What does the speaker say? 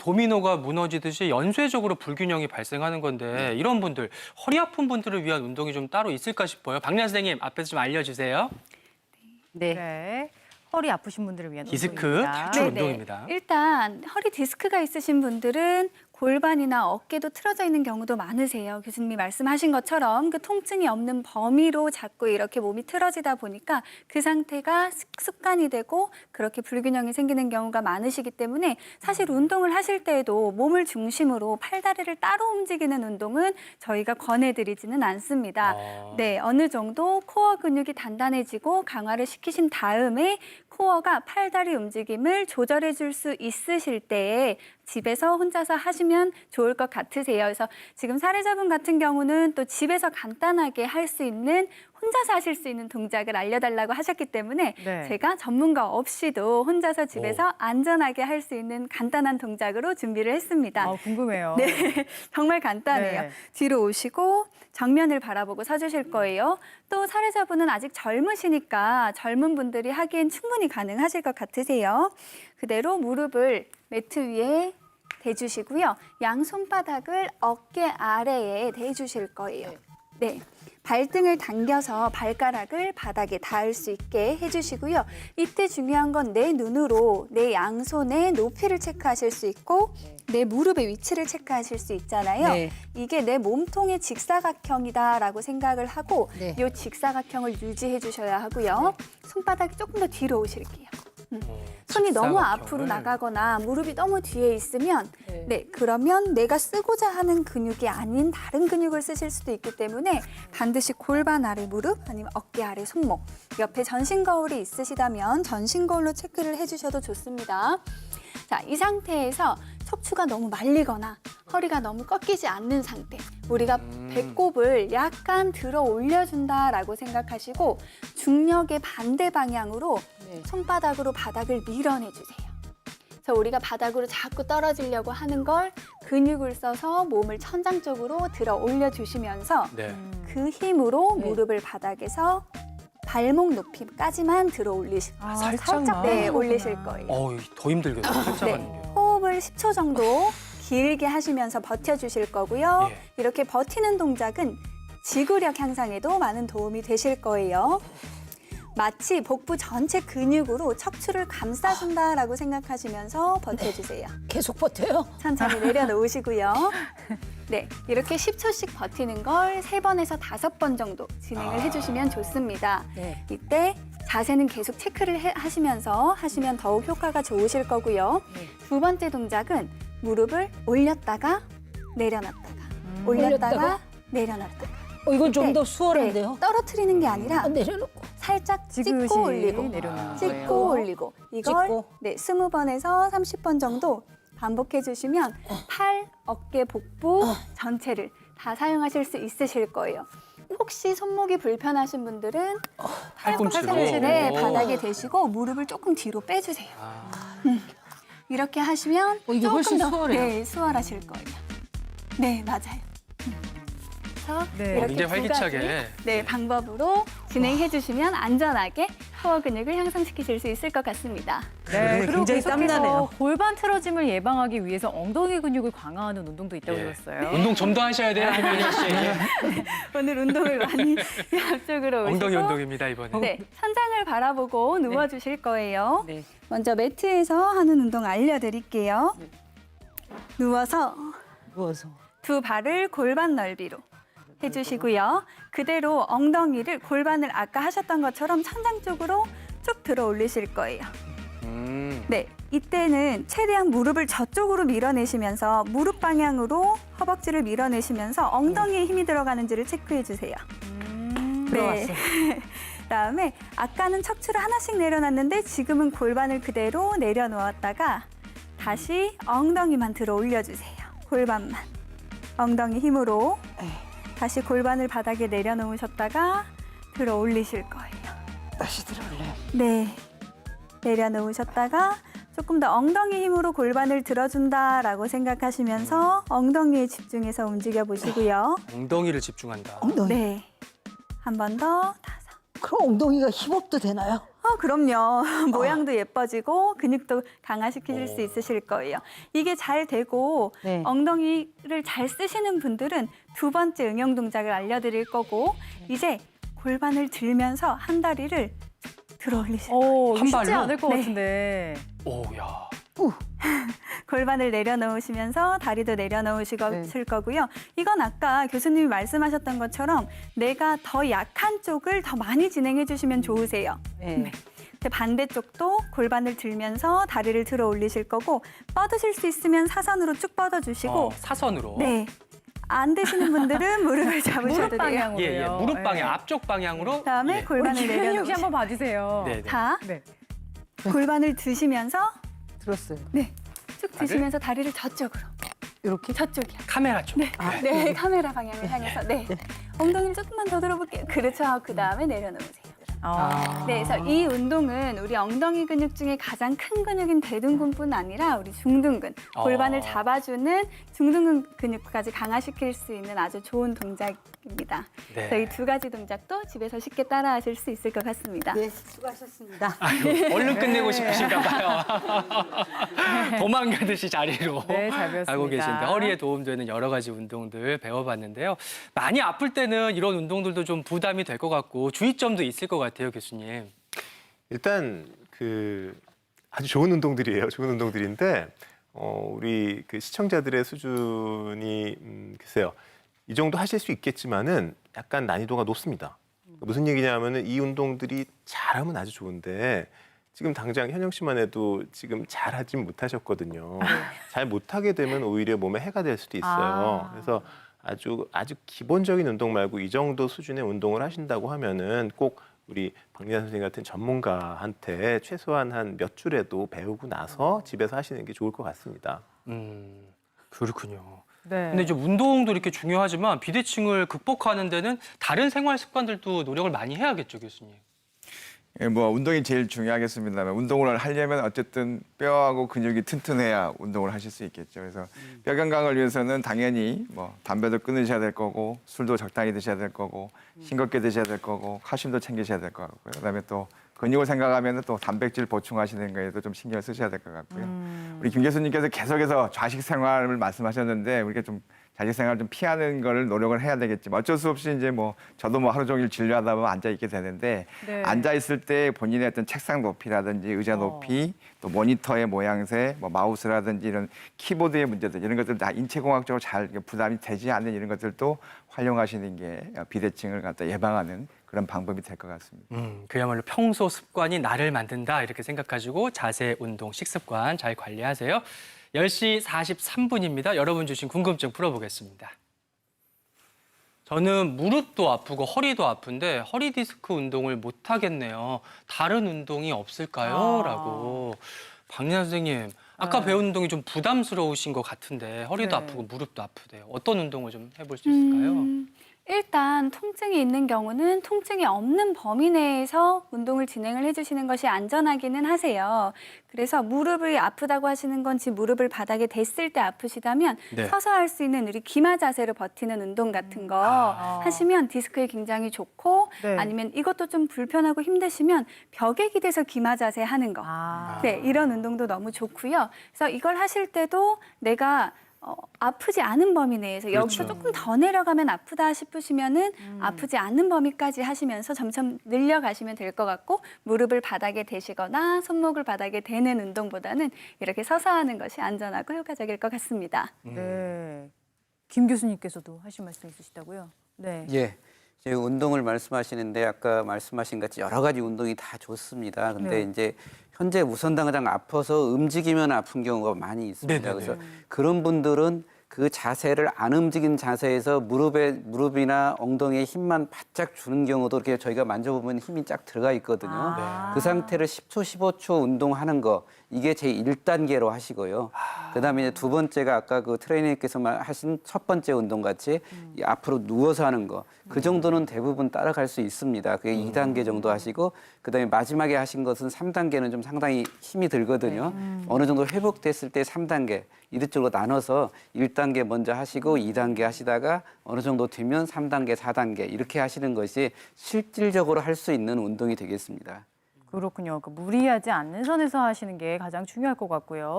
도미노가 무너지듯이 연쇄적으로 불균형이 발생하는 건데 이런 분들, 허리 아픈 분들을 위한 운동이 좀 따로 있을까 싶어요. 박리아 선생님, 앞에서 좀 알려주세요. 네. 허리 아프신 분들을 위한 디스크 운동입니다. 탈출 운동입니다. 일단 허리 디스크가 있으신 분들은 골반이나 어깨도 틀어져 있는 경우도 많으세요. 교수님이 말씀하신 것처럼 그 통증이 없는 범위로 자꾸 이렇게 몸이 틀어지다 보니까 그 상태가 습관이 되고 그렇게 불균형이 생기는 경우가 많으시기 때문에 사실 운동을 하실 때에도 몸을 중심으로 팔다리를 따로 움직이는 운동은 저희가 권해드리지는 않습니다. 네, 어느 정도 코어 근육이 단단해지고 강화를 시키신 다음에 코어가 팔다리 움직임을 조절해 줄 수 있으실 때에 집에서 혼자서 하시면 좋을 것 같으세요. 그래서 지금 사례자분 같은 경우는 또 집에서 간단하게 할 수 있는 혼자서 하실 수 있는 동작을 알려달라고 하셨기 때문에 네. 제가 전문가 없이도 혼자서 집에서 안전하게 할 수 있는 간단한 동작으로 준비를 했습니다. 궁금해요. 네, 정말 간단해요. 네. 뒤로 오시고 정면을 바라보고 서주실 거예요. 또 사례자분은 아직 젊으시니까 젊은 분들이 하기엔 충분히 가능하실 것 같으세요. 그대로 무릎을 매트 위에 대주시고요. 양 손바닥을 어깨 아래에 대주실 거예요. 네. 발등을 당겨서 발가락을 바닥에 닿을 수 있게 해주시고요. 이때 중요한 건 내 눈으로 내 양손의 높이를 체크하실 수 있고 내 무릎의 위치를 체크하실 수 있잖아요. 네. 이게 내 몸통의 직사각형이다라고 생각을 하고 네. 이 직사각형을 유지해 주셔야 하고요. 손바닥이 조금 더 뒤로 오실게요. 손이 너무 앞으로 나가거나 무릎이 너무 뒤에 있으면 그러면 내가 쓰고자 하는 근육이 아닌 다른 근육을 쓰실 수도 있기 때문에 반드시 골반 아래 무릎 아니면 어깨 아래 손목 옆에 전신 거울이 있으시다면 전신 거울로 체크를 해주셔도 좋습니다. 자, 이 상태에서 척추가 너무 말리거나 허리가 너무 꺾이지 않는 상태. 우리가 배꼽을 약간 들어 올려준다라고 생각하시고 중력의 반대 방향으로 손바닥으로 바닥을 밀어내주세요. 그래서 우리가 바닥으로 자꾸 떨어지려고 하는 걸 근육을 써서 몸을 천장 쪽으로 들어 올려주시면서 그 힘으로 무릎을 바닥에서 발목 높이까지만 들어 올리실 거예요. 살짝만. 네, 올리실 거예요. 더 힘들겠네요. 살짝 하는요. 호흡을 10초 정도 길게 하시면서 버텨주실 거고요. 이렇게 버티는 동작은 지구력 향상에도 많은 도움이 되실 거예요. 마치 복부 전체 근육으로 척추를 감싸준다라고 생각하시면서 버텨주세요. 계속 버텨요? 천천히 내려놓으시고요. 네, 이렇게 10초씩 버티는 걸 3번에서 5번 정도 진행을 해주시면 좋습니다. 네. 이때 자세는 계속 체크를 하시면서 하시면 더욱 효과가 좋으실 거고요. 두 번째 동작은 무릎을 올렸다가 내려놨다가 올렸다가 내려놨다가 이건 좀 더 수월한데요? 네, 떨어뜨리는 게 아니라 내려놓고. 살짝 지그시 찍고 올리고 내려놓는 찍고 거예요. 올리고 이걸 찍고. 20번에서 30번 정도 반복해 주시면 팔, 어깨, 복부 전체를 다 사용하실 수 있으실 거예요. 혹시 손목이 불편하신 분들은 팔꿈치로. 팔꿈치를 바닥에 대시고 무릎을 조금 뒤로 빼주세요. 이렇게 하시면 이게 조금 훨씬 더 수월해요. 수월하실 거예요. 네, 맞아요. 그래서 네. 이렇게 굉장히 두 활기차게. 가지 방법으로 진행해 주시면 안전하게 코어 근육을 향상시키실 수 있을 것 같습니다. 네, 그리고 굉장히 계속해서 땀나네요. 골반 틀어짐을 예방하기 위해서 엉덩이 근육을 강화하는 운동도 있다고 들었어요. 운동 좀 더 하셔야 돼요, 김연희 씨. 오늘 운동을 많이 앞쪽으로 오시고 엉덩이 운동입니다, 이번에. 네, 천장을 바라보고 누워주실 거예요. 네. 먼저 매트에서 하는 운동 알려드릴게요. 누워서 누워서. 두 발을 골반 넓이로 해주시고요. 그대로 엉덩이를 골반을 아까 하셨던 것처럼 천장 쪽으로 쭉 들어 올리실 거예요. 네, 이때는 최대한 무릎을 저쪽으로 밀어내시면서 무릎 방향으로 허벅지를 밀어내시면서 엉덩이에 힘이 들어가는지를 체크해 주세요. 들어왔어요. 그다음에 아까는 척추를 하나씩 내려놨는데 지금은 골반을 그대로 내려놓았다가 다시 엉덩이만 들어 올려주세요. 골반만. 엉덩이 힘으로 다시 골반을 바닥에 내려놓으셨다가 들어 올리실 거예요. 다시 들어올래요. 네. 내려놓으셨다가 조금 더 엉덩이 힘으로 골반을 들어준다라고 생각하시면서 엉덩이에 집중해서 움직여 보시고요. 엉덩이를 집중한다. 엉덩이. 네. 한 번 더. 다섯. 그럼 엉덩이가 힙업도 되나요? 그럼요. 모양도 예뻐지고 근육도 강화시킬 수 있으실 거예요. 이게 잘 되고 네. 엉덩이를 잘 쓰시는 분들은 두 번째 응용 동작을 알려드릴 거고 이제 골반을 들면서 한 다리를 들어 올리세요. 한 쉽지 발로? 않을 것 네. 같은데. 오야. 골반을 내려놓으시면서 다리도 내려놓으실 거고요. 이건 아까 교수님이 말씀하셨던 것처럼 내가 더 약한 쪽을 더 많이 진행해 주시면 좋으세요. 네. 근데 반대쪽도 골반을 들면서 다리를 들어 올리실 거고 뻗으실 수 있으면 사선으로 쭉 뻗어주시고 사선으로. 네. 안 되시는 분들은 무릎을 잡으셔도 무릎 돼요. 방향으로요. 예, 무릎 방향, 네. 앞쪽 방향으로. 그다음에 예. 골반을 김현영 씨 내려놓으시고 한번 봐주세요. 네, 네. 자, 네. 골반을 드시면서 들었어요. 쭉 드시면서 다리를 저쪽으로. 이렇게? 저쪽이요. 카메라 쪽. 네, 카메라 방향을 향해서. 네. 엉덩이를 조금만 더 들어볼게요. 그렇죠. 그 다음에 내려놓으세요. 네, 그래서 이 운동은 우리 엉덩이 근육 중에 가장 큰 근육인 대둔근뿐 아니라 우리 중둔근, 골반을 잡아주는 중둔근 근육까지 강화시킬 수 있는 아주 좋은 동작입니다. 네. 그래서 이 두 가지 동작도 집에서 쉽게 따라하실 수 있을 것 같습니다. 네, 수고하셨습니다. 아유, 얼른 끝내고 싶으신가 봐요. 도망가듯이 자리로 네, 잘 배웠습니다. 가고 계신데 허리에 도움되는 여러 가지 운동들 배워봤는데요. 많이 아플 때는 이런 운동들도 좀 부담이 될 것 같고 주의점도 있을 것 같아요, 교수님. 일단 아주 좋은 운동들이에요. 좋은 운동들인데 우리 그 시청자들의 수준이 글쎄요. 이 정도 하실 수 있겠지만은 약간 난이도가 높습니다. 무슨 얘기냐면은 이 운동들이 잘하면 아주 좋은데 지금 당장 현영 씨만 해도 지금 잘하진 못하셨거든요. 잘 못하게 되면 오히려 몸에 해가 될 수도 있어요. 그래서 아주 기본적인 운동 말고 이 정도 수준의 운동을 하신다고 하면은 꼭 우리 박리나 선생님 같은 전문가한테 최소한 한 몇 줄에도 배우고 나서 집에서 하시는 게 좋을 것 같습니다. 그렇군요. 네. 근데 이제 운동도 이렇게 중요하지만 비대칭을 극복하는 데는 다른 생활 습관들도 노력을 많이 해야겠죠, 교수님. 예, 뭐 운동이 제일 중요하겠습니다만 운동을 하려면 어쨌든 뼈하고 근육이 튼튼해야 운동을 하실 수 있겠죠. 그래서 뼈 건강을 위해서는 당연히 뭐 담배도 끊으셔야 될 거고 술도 적당히 드셔야 될 거고 싱겁게 드셔야 될 거고 칼슘도 챙기셔야 될 거고요. 그다음에 또 근육을 생각하면 또 단백질 보충하시는 거에도 좀 신경 쓰셔야 될 것 같고요. 우리 김 교수님께서 계속해서 좌식 생활을 말씀하셨는데 우리가 좀 자식 생활 좀 피하는 거를 노력을 해야 되겠지만 어쩔 수 없이 이제 뭐 저도 뭐 하루 종일 진료하다 보면 앉아 있게 되는데 네. 앉아 있을 때 본인의 어떤 책상 높이라든지 의자 높이 또 모니터의 모양새, 뭐 마우스라든지 이런 키보드의 문제들 이런 것들 다 인체공학적으로 잘 부담이 되지 않는 이런 것들도 활용하시는 게 비대칭을 갖다 예방하는 그런 방법이 될 것 같습니다. 그야말로 평소 습관이 나를 만든다 이렇게 생각하시고 자세, 운동, 식습관 잘 관리하세요. 10시 43분입니다. 여러분 주신 궁금증 풀어보겠습니다. 저는 무릎도 아프고 허리도 아픈데 허리 디스크 운동을 못 하겠네요. 다른 운동이 없을까요? 라고. 박리나 선생님, 아까 배운 운동이 좀 부담스러우신 것 같은데 허리도 네. 아프고 무릎도 아프대요. 어떤 운동을 좀 해볼 수 있을까요? 일단 통증이 있는 경우는 통증이 없는 범위 내에서 운동을 진행을 해주시는 것이 안전하기는 하세요. 그래서 무릎이 아프다고 하시는 건지 무릎을 바닥에 댔을 때 아프시다면 네. 서서 할 수 있는 우리 기마 자세로 버티는 운동 같은 거 하시면 디스크에 굉장히 좋고 네. 아니면 이것도 좀 불편하고 힘드시면 벽에 기대서 기마 자세 하는 거. 네, 이런 운동도 너무 좋고요. 그래서 이걸 하실 때도 내가 아프지 않은 범위 내에서 여기서 그렇죠. 조금 더 내려가면 아프다 싶으시면은 아프지 않은 범위까지 하시면서 점점 늘려가시면 될 것 같고 무릎을 바닥에 대시거나 손목을 바닥에 대는 운동보다는 이렇게 서서 하는 것이 안전하고 효과적일 것 같습니다. 네. 김 교수님께서도 하실 말씀 있으시다고요? 네. 예. 이제 운동을 말씀하시는데 아까 말씀하신 같이 여러 가지 운동이 다 좋습니다. 근데 네. 이제 현재 우선 당장 아파서 움직이면 아픈 경우가 많이 있습니다. 네네네. 그래서 그런 분들은 그 자세를 안 움직인 자세에서 무릎이나 엉덩이에 힘만 바짝 주는 경우도 이렇게 저희가 만져보면 힘이 쫙 들어가 있거든요. 그 상태를 10초, 15초 운동하는 거 이게 제 1단계로 하시고요. 그다음에 이제 두 번째가 아까 그 트레이너께서 하신 첫 번째 운동 같이 이 앞으로 누워서 하는 거. 그 정도는 대부분 따라갈 수 있습니다. 그게 2단계 정도 하시고 그다음에 마지막에 하신 것은 3단계는 좀 상당히 힘이 들거든요. 어느 정도 회복됐을 때 3단계 이쪽으로 나눠서 1단계 먼저 하시고 2단계 하시다가 어느 정도 되면 3단계, 4단계 이렇게 하시는 것이 실질적으로 할 수 있는 운동이 되겠습니다. 그렇군요. 무리하지 않는 선에서 하시는 게 가장 중요할 것 같고요.